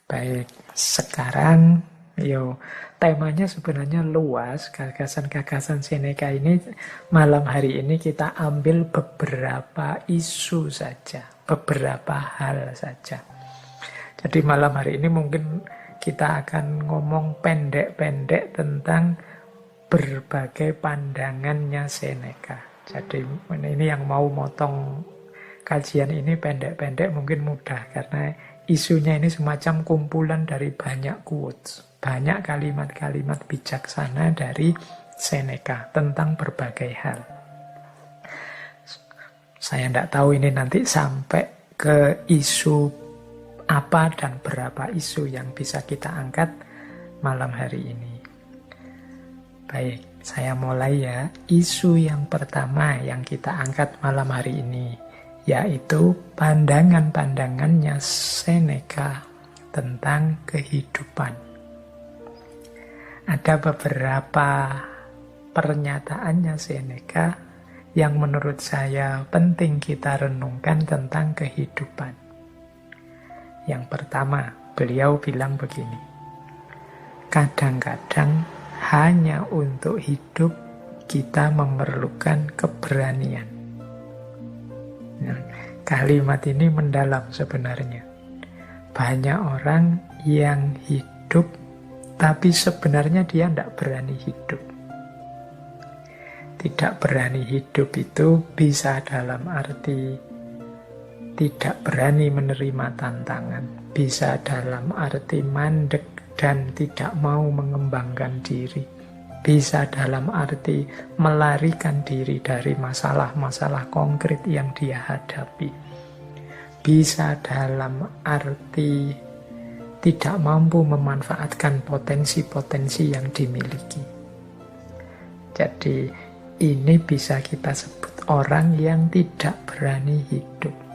Baik, sekarang temanya sebenarnya luas, gagasan-gagasan Seneca ini. Malam hari ini kita ambil beberapa isu saja, beberapa hal saja. Jadi malam hari ini mungkin kita akan ngomong pendek-pendek tentang berbagai pandangannya Seneca. Jadi ini yang mau motong kajian ini pendek-pendek mungkin mudah, karena isunya ini semacam kumpulan dari banyak quotes, banyak kalimat-kalimat bijaksana dari Seneca tentang berbagai hal. Saya tidak tahu ini nanti sampai ke isu apa dan berapa isu yang bisa kita angkat malam hari ini. Baik, saya mulai ya. Isu yang pertama yang kita angkat malam hari ini, yaitu pandangan-pandangannya Seneca tentang kehidupan. Ada beberapa pernyataannya Seneca yang menurut saya penting kita renungkan tentang kehidupan. Yang pertama, beliau bilang begini, kadang-kadang hanya untuk hidup kita memerlukan keberanian. Nah, kalimat ini mendalam sebenarnya. Banyak orang yang hidup, tapi sebenarnya dia tidak berani hidup. Tidak berani hidup itu bisa dalam arti tidak berani menerima tantangan, bisa dalam arti mandek dan tidak mau mengembangkan diri, bisa dalam arti melarikan diri dari masalah-masalah konkret yang dia hadapi, bisa dalam arti tidak mampu memanfaatkan potensi-potensi yang dimiliki. Jadi ini bisa kita sebut orang yang tidak berani hidup.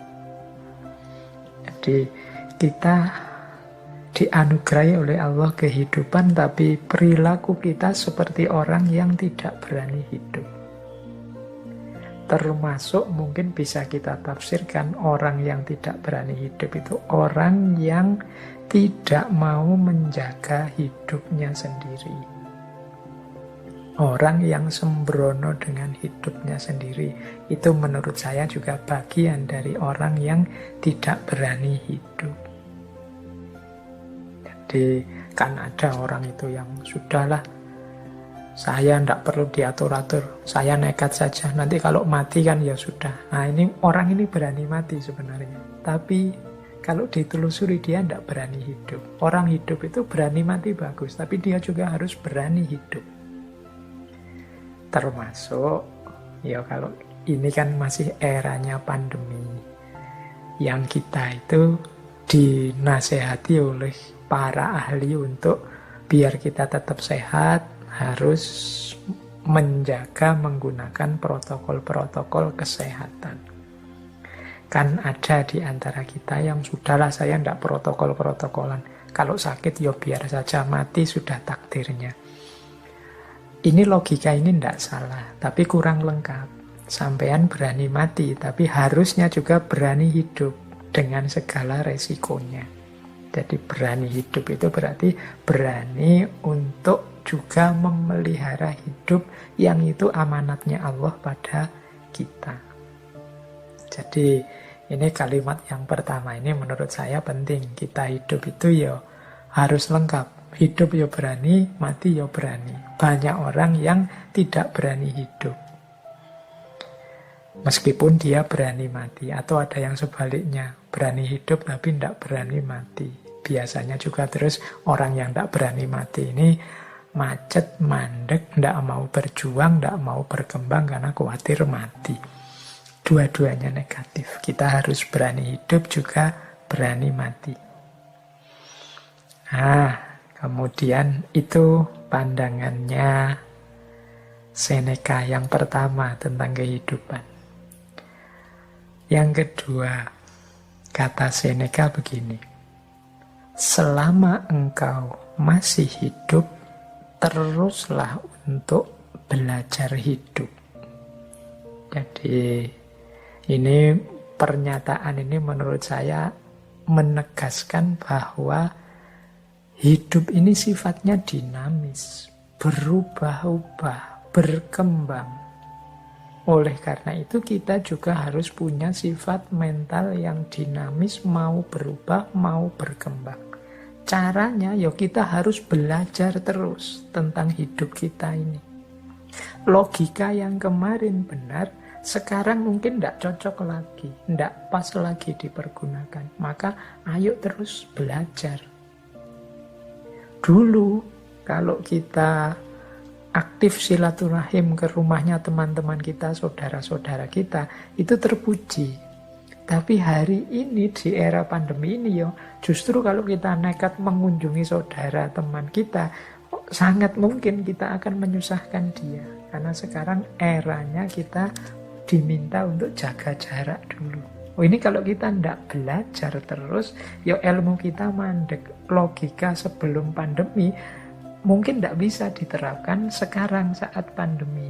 Jadi kita dianugerahi oleh Allah kehidupan, tapi perilaku kita seperti orang yang tidak berani hidup. Termasuk mungkin bisa kita tafsirkan orang yang tidak berani hidup itu orang yang tidak mau menjaga hidupnya sendiri. Orang yang sembrono dengan hidupnya sendiri. Itu menurut saya juga bagian dari orang yang tidak berani hidup. Jadi kan ada orang itu yang sudahlah, saya tidak perlu diatur-atur, saya nekat saja, nanti kalau mati kan ya sudah. Nah ini orang ini berani mati sebenarnya, tapi kalau ditelusuri dia tidak berani hidup. Orang hidup itu berani mati bagus, tapi dia juga harus berani hidup. Termasuk ya kalau ini kan masih eranya pandemi, yang kita itu dinasehati oleh para ahli untuk biar kita tetap sehat harus menjaga menggunakan protokol-protokol kesehatan. Kan ada di antara kita yang sudahlah saya tidak protokol-protokolan. Kalau sakit ya biar saja, mati sudah takdirnya. Ini logika ini tidak salah, tapi kurang lengkap. Sampean berani mati, tapi harusnya juga berani hidup dengan segala resikonya. Jadi berani hidup itu berarti berani untuk juga memelihara hidup yang itu amanatnya Allah pada kita. Jadi ini kalimat yang pertama ini menurut saya penting. Kita hidup itu ya harus lengkap. Hidup ya berani, mati ya berani. Banyak orang yang tidak berani hidup, meskipun dia berani mati. Atau ada yang sebaliknya, berani hidup tapi tidak berani mati. Biasanya juga terus orang yang tidak berani mati ini macet, mandek, tidak mau berjuang, tidak mau berkembang karena khawatir mati. Dua-duanya negatif. Kita harus berani hidup juga berani mati. Nah, kemudian itu pandangannya Seneca yang pertama tentang kehidupan. Yang kedua, kata Seneca begini, selama engkau masih hidup, teruslah untuk belajar hidup. Jadi ini pernyataan ini menurut saya menegaskan bahwa Hidup ini sifatnya dinamis, berubah-ubah, berkembang. Oleh karena itu kita juga harus punya sifat mental yang dinamis, mau berubah, mau berkembang. Caranya ya kita harus belajar terus tentang hidup kita ini. Logika yang kemarin benar, sekarang mungkin tidak cocok lagi, tidak pas lagi dipergunakan. Maka ayo terus belajar. Dulu kalau kita aktif silaturahim ke rumahnya teman-teman kita, saudara-saudara kita, itu terpuji. Tapi hari ini di era pandemi ini justru kalau kita nekat mengunjungi saudara teman kita, sangat mungkin kita akan menyusahkan dia. Karena sekarang eranya kita diminta untuk jaga jarak dulu. Ini kalau kita tidak belajar terus, ilmu kita mandek. Logika sebelum pandemi mungkin tidak bisa diterapkan sekarang saat pandemi.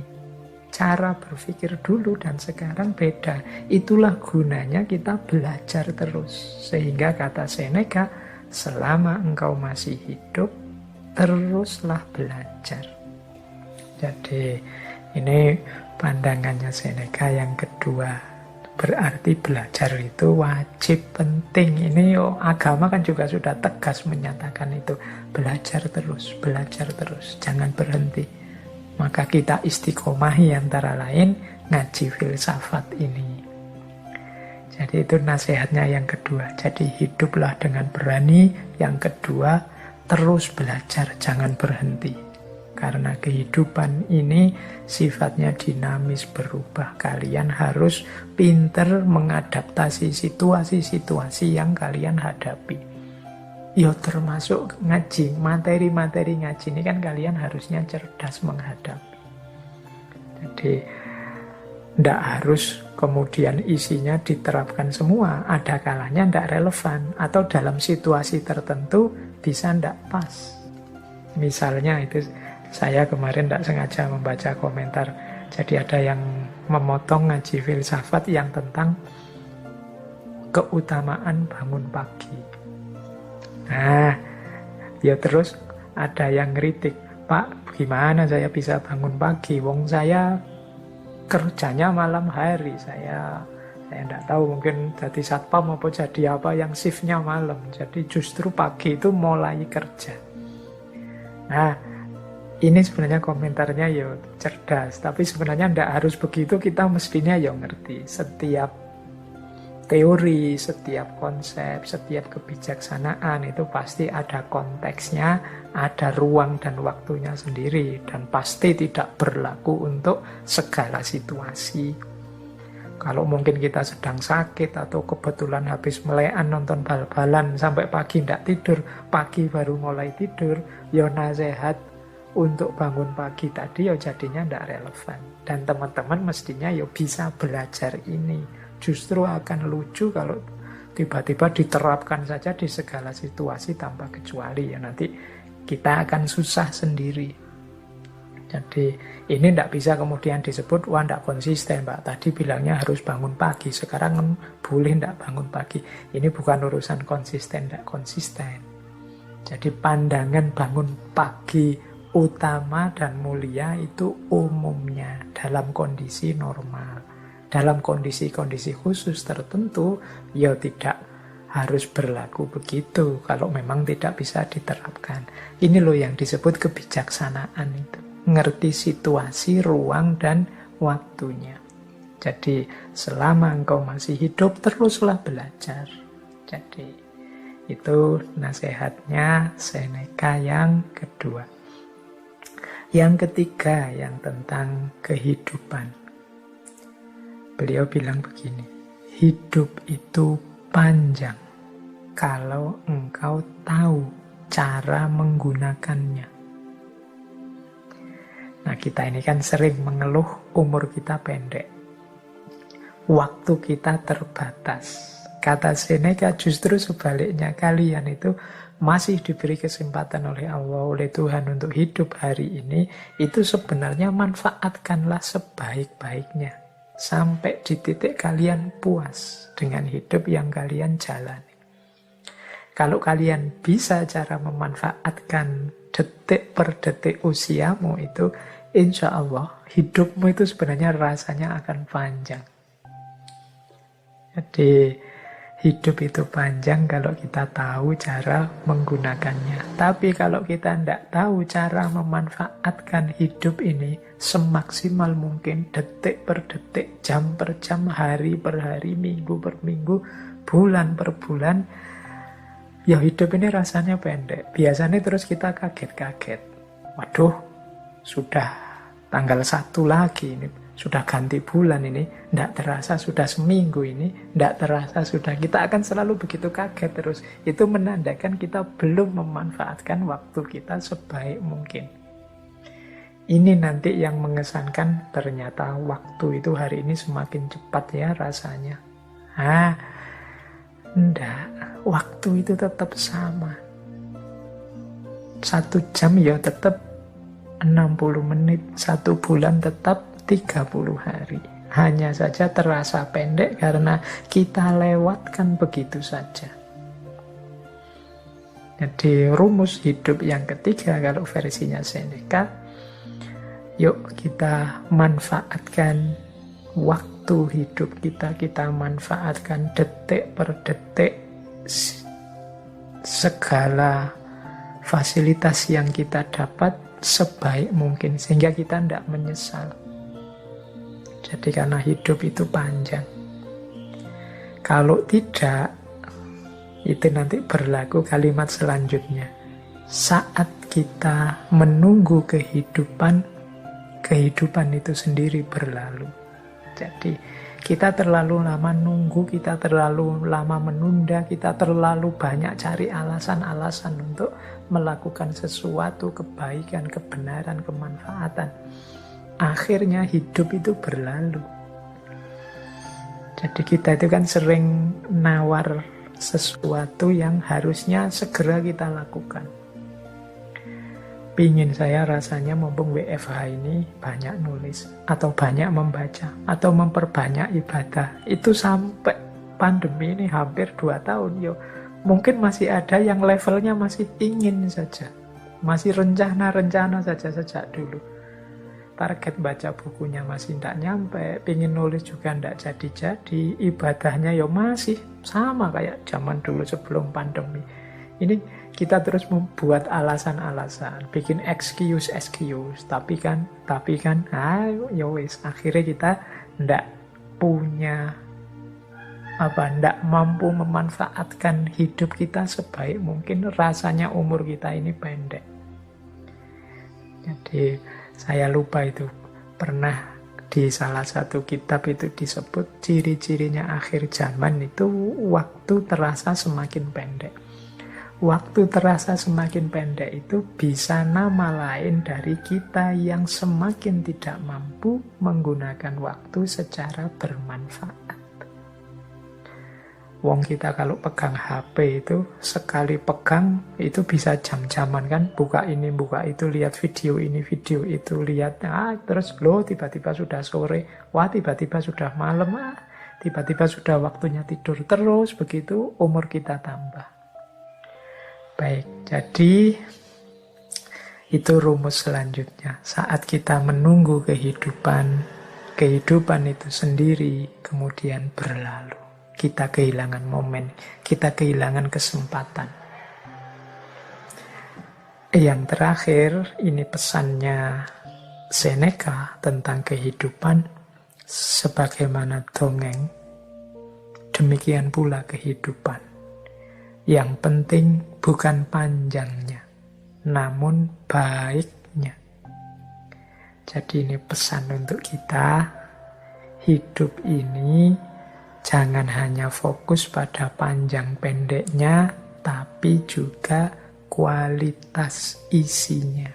Cara berpikir dulu dan sekarang beda. Itulah gunanya kita belajar terus. Sehingga kata Seneca, selama engkau masih hidup, teruslah belajar. Jadi ini pandangannya Seneca yang kedua. Berarti belajar itu wajib, penting. Ini agama kan juga sudah tegas menyatakan itu. Belajar terus, jangan berhenti. Maka kita istiqomahi antara lain ngaji filsafat ini. Jadi itu nasihatnya yang kedua. Jadi hiduplah dengan berani. Yang kedua, terus belajar, jangan berhenti. Karena kehidupan ini sifatnya dinamis, berubah. Kalian harus pinter mengadaptasi situasi-situasi yang kalian hadapi. Termasuk ngaji, materi-materi ngaji ini kan kalian harusnya cerdas menghadapi. Jadi tidak harus kemudian isinya diterapkan semua. Ada kalanya tidak relevan. Atau dalam situasi tertentu bisa tidak pas. Misalnya itu, saya kemarin tidak sengaja membaca komentar. Jadi ada yang memotong ngaji filsafat yang tentang keutamaan bangun pagi. Nah, terus ada yang ngeritik, Pak, gimana saya bisa bangun pagi? Wong saya kerjanya malam hari. Saya tidak tahu, mungkin jadi satpam apa jadi apa yang shiftnya malam. Jadi justru pagi itu mulai kerja. Nah, ini sebenarnya komentarnya cerdas, tapi sebenarnya tidak harus begitu. Kita mestinya ngerti setiap teori, setiap konsep, setiap kebijaksanaan itu pasti ada konteksnya, ada ruang dan waktunya sendiri, dan pasti tidak berlaku untuk segala situasi. Kalau mungkin kita sedang sakit atau kebetulan habis melekan nonton bal-balan sampai pagi tidak tidur, pagi baru mulai tidur, nasihat untuk bangun pagi tadi jadinya tidak relevan. Dan teman-teman mestinya bisa belajar ini. Justru akan lucu kalau tiba-tiba diterapkan saja di segala situasi tanpa kecuali. Nanti kita akan susah sendiri. Jadi ini tidak bisa kemudian disebut, wah tidak konsisten Pak. Tadi bilangnya harus bangun pagi, sekarang boleh tidak bangun pagi. Ini bukan urusan konsisten, tidak konsisten. Jadi pandangan bangun pagi utama dan mulia itu umumnya dalam kondisi normal. Dalam kondisi-kondisi khusus tertentu, tidak harus berlaku begitu kalau memang tidak bisa diterapkan. Ini loh yang disebut kebijaksanaan itu. Ngerti situasi, ruang, dan waktunya. Jadi selama engkau masih hidup, teruslah belajar. Jadi itu nasihatnya Seneca yang kedua. Yang ketiga, yang tentang kehidupan. Beliau bilang begini, hidup itu panjang kalau engkau tahu cara menggunakannya. Nah, kita ini kan sering mengeluh umur kita pendek. Waktu kita terbatas. Kata Seneca justru sebaliknya, kalian itu masih diberi kesempatan oleh Allah, oleh Tuhan untuk hidup hari ini, itu sebenarnya manfaatkanlah sebaik-baiknya. Sampai di titik kalian puas dengan hidup yang kalian jalani. Kalau kalian bisa cara memanfaatkan detik per detik usiamu itu, insya Allah hidupmu itu sebenarnya rasanya akan panjang. Jadi hidup itu panjang kalau kita tahu cara menggunakannya. Tapi kalau kita tidak tahu cara memanfaatkan hidup ini semaksimal mungkin, detik per detik, jam per jam, hari per hari, minggu per minggu, bulan per bulan, ya hidup ini rasanya pendek. Biasanya terus kita kaget-kaget. Waduh, sudah tanggal 1 lagi ini. Sudah ganti bulan ini, tidak terasa sudah seminggu ini, tidak terasa sudah. Kita akan selalu begitu kaget terus. Itu menandakan kita belum memanfaatkan waktu kita sebaik mungkin. Ini nanti yang mengesankan, ternyata waktu itu hari ini semakin cepat ya rasanya. Enggak, waktu itu tetap sama. 1 jam ya tetap 60 menit, 1 bulan tetap 30 hari. Hanya saja terasa pendek karena kita lewatkan begitu saja. Jadi rumus hidup yang ketiga kalau versinya Seneca, yuk kita manfaatkan waktu hidup kita, kita manfaatkan detik per detik segala fasilitas yang kita dapat sebaik mungkin sehingga kita tidak menyesal. Jadi karena hidup itu panjang. Kalau tidak, itu nanti berlaku kalimat selanjutnya. Saat kita menunggu kehidupan, kehidupan itu sendiri berlalu. Jadi kita terlalu lama nunggu, kita terlalu lama menunda, kita terlalu banyak cari alasan-alasan untuk melakukan sesuatu, kebaikan, kebenaran, kemanfaatan. Akhirnya hidup itu berlalu. Jadi kita itu kan sering nawar sesuatu yang harusnya segera kita lakukan. Pingin saya rasanya mumpung WFH ini banyak nulis, atau banyak membaca, atau memperbanyak ibadah. Itu sampai pandemi ini hampir 2 tahun. Yo, mungkin masih ada yang levelnya masih ingin saja. Masih rencana-rencana saja sejak dulu. Target baca bukunya masih tidak nyampe, pingin nulis juga tidak jadi-jadi, ibadahnya ya masih sama kayak zaman dulu sebelum pandemi. Ini kita terus membuat alasan-alasan, bikin excuse, tapi kan, ya wis, akhirnya kita tidak punya tidak mampu memanfaatkan hidup kita sebaik mungkin, rasanya umur kita ini pendek. Jadi saya lupa itu pernah di salah satu kitab itu disebut ciri-cirinya akhir zaman itu waktu terasa semakin pendek. Waktu terasa semakin pendek itu bisa nama lain dari kita yang semakin tidak mampu menggunakan waktu secara bermanfaat. Wong kita kalau pegang HP itu, sekali pegang itu bisa jam-jaman kan, buka ini, buka itu, lihat video ini, video itu, lihat, terus tiba-tiba sudah sore, tiba-tiba sudah malam, tiba-tiba sudah waktunya tidur, terus begitu umur kita tambah. Baik, jadi itu rumus selanjutnya. Saat kita menunggu kehidupan, kehidupan itu sendiri kemudian berlalu. Kita kehilangan momen, kita kehilangan kesempatan. Yang terakhir, ini pesannya Seneca tentang kehidupan. Sebagaimana dongeng, demikian pula kehidupan. Yang penting bukan panjangnya, namun baiknya. Jadi ini pesan untuk kita, hidup ini jangan hanya fokus pada panjang pendeknya, tapi juga kualitas isinya.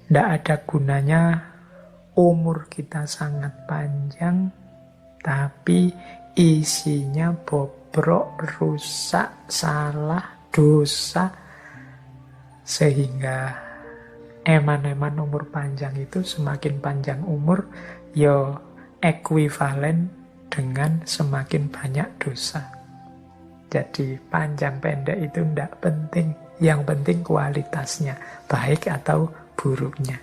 Tidak ada gunanya umur kita sangat panjang, tapi isinya bobrok, rusak, salah, dosa, sehingga eman-eman umur panjang itu semakin panjang umur, ya ekuivalen dengan semakin banyak dosa. Jadi panjang pendek itu tidak penting. Yang penting kualitasnya, baik atau buruknya.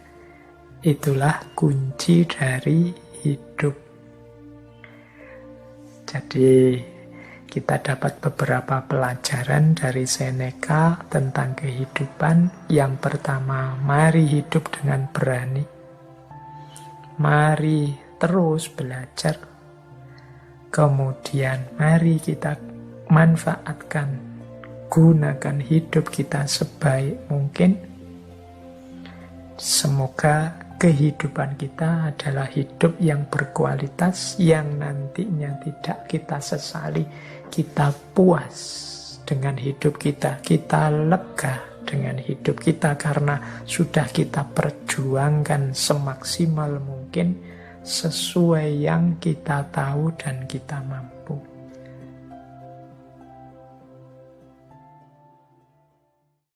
Itulah kunci dari hidup. Jadi kita dapat beberapa pelajaran dari Seneca tentang kehidupan. Yang pertama, mari hidup dengan berani. Mari terus belajar. Kemudian mari kita manfaatkan, gunakan hidup kita sebaik mungkin. Semoga kehidupan kita adalah hidup yang berkualitas, yang nantinya tidak kita sesali. Kita puas dengan hidup kita, kita lega dengan hidup kita karena sudah kita perjuangkan semaksimal mungkin sesuai yang kita tahu dan kita mampu.